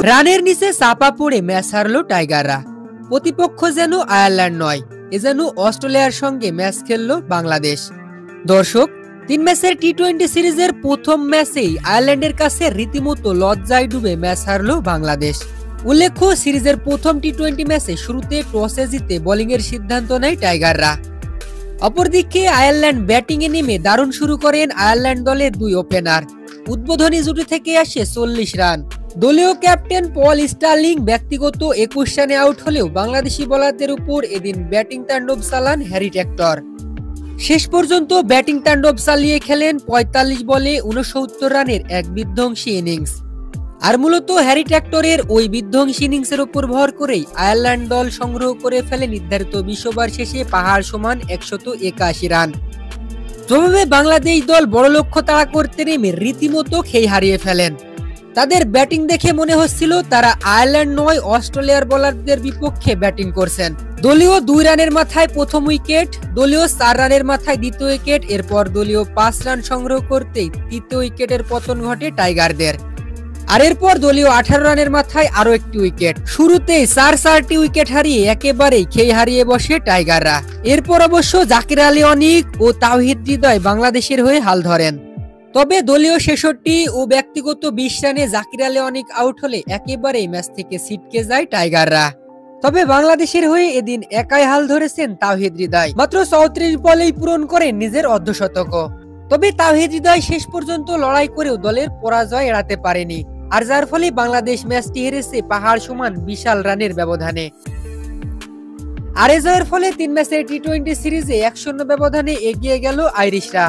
রানের নিচে চাপা পড়ে ম্যাচ হারলো টাইগাররা। প্রতিপক্ষ যেন আয়ারল্যান্ড নয়, এ যেন অস্ট্রেলিয়ার সঙ্গে ম্যাচ খেললো বাংলাদেশ। দর্শক, 3 ম্যাচের টি-20 সিরিজের প্রথম ম্যাচেই আয়ারল্যান্ডের কাছে রীতিমতো লজ্জায় ডুবে ম্যাচ হারলো বাংলাদেশ। উল্লেখ্য, সিরিজের প্রথম টি-20 ম্যাচে শুরুতে টসে জিতে বোলিংয়ের সিদ্ধান্ত নেয় টাইগাররা। অপরদিকে আয়ারল্যান্ড ব্যাটিংয়ে নেমে দারুণ শুরু করেন আয়ারল্যান্ড দলের 2 ওপেনার। উদ্বোধনী জুটি থেকে আসে 40 রান। দলীয় ক্যাপ্টেন পল স্টার্লিং ব্যক্তিগত 21 রানে আউট হলেও বাংলাদেশি বোলারদের উপর এদিন ব্যাটিং তাণ্ডব চালান হ্যারি টেক্টর। শেষ পর্যন্ত ব্যাটিং তাণ্ডব চালিয়ে খেলেন 45 বলে 69 রানের এক বিধ্বংসী ইনিংস। আর মূলত হ্যারি টেক্টরের ওই বিধ্বংসী ইনিংসের উপর ভর করেই আয়ারল্যান্ড দল সংগ্রহ করে ফেলে নির্ধারিত 20 ওভার শেষে পাহাড় সমান 181 রান। তবে বাংলাদেশ দল বড় লক্ষ্য তাড়া করতে নেমে রীতিমতো খেই হারিয়ে ফেলেন। তাদের ব্যাটিং দেখে মনে হচ্ছিল তারা আয়ারল্যান্ড নয়, অস্ট্রেলিয়ার বোলারদের বিপক্ষে ব্যাটিং করছেন। দলীয় 2 রানের মাথায় প্রথম উইকেট, দলীয় 4 রানের মাথায় দ্বিতীয় উইকেট, এরপর দলীয় 5 রান সংগ্রহ করতেই তৃতীয় উইকেটের পতন ঘটে টাইগারদের। আর এরপর দলীয় 18 রানের মাথায় আরো একটি উইকেট। শুরুতেই 4টি উইকেট হারিয়ে একেবারেই খেই হারিয়ে বসে টাইগাররা। এরপর অবশ্য জাকির আলী অনিক ও তাওহিদ হৃদয় বাংলাদেশের হয়ে হাল ধরেন। তবে দলীয় 66 ও ব্যক্তিগত 20 রানে জাকির আলী অনিক আউট হলে একেবারেই ম্যাচ থেকে ছিটকে যায় টাইগাররা। তবে বাংলাদেশের হয়ে এদিন একাই হাল ধরেছেন তাওহিদ হৃদয়। মাত্র 34 বলেই পূরণ করেন নিজের অর্ধশতক। তবে তাওহিদ হৃদয় শেষ পর্যন্ত লড়াই করেও দলের পরাজয় এড়াতে পারেনি, আর যার ফলে বাংলাদেশ ম্যাচটি হেরেছে পাহাড় সমান বিশাল রানের ব্যবধানে। আর এ জয়ের ফলে 3 ম্যাচের টি-20 সিরিজে 1-0 ব্যবধানে এগিয়ে গেল আইরিশরা।